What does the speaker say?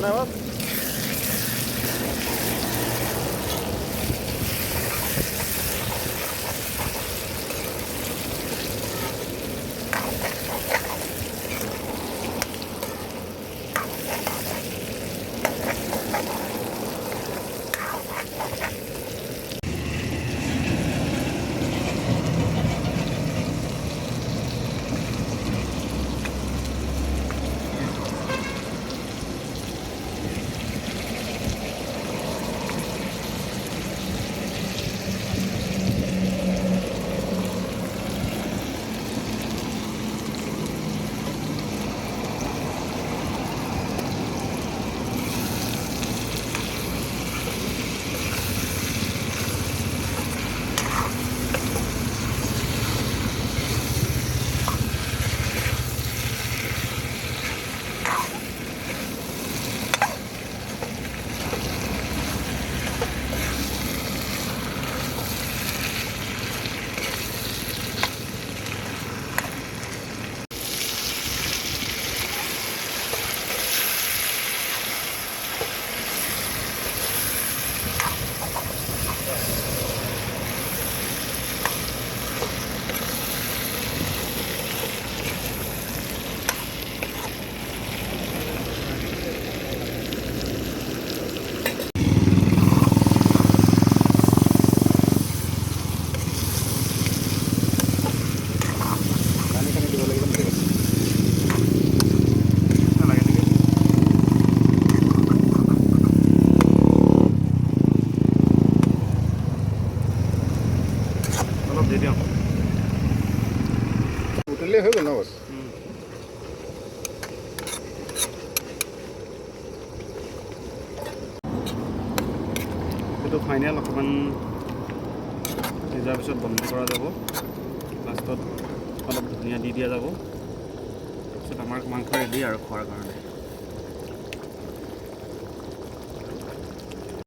নাই বাছ দি দিওঁ উতলিলে হৈ গ'ল ন বছ এইটো ফাইনেল অকণমান সিজাৰ পিছত বন্ধ কৰা যাব লাষ্টত অলপ ধনিয়া দি দিয়া যাব তাৰপিছত আমাৰ মাংস ৰেডি আৰু খোৱাৰ কাৰণে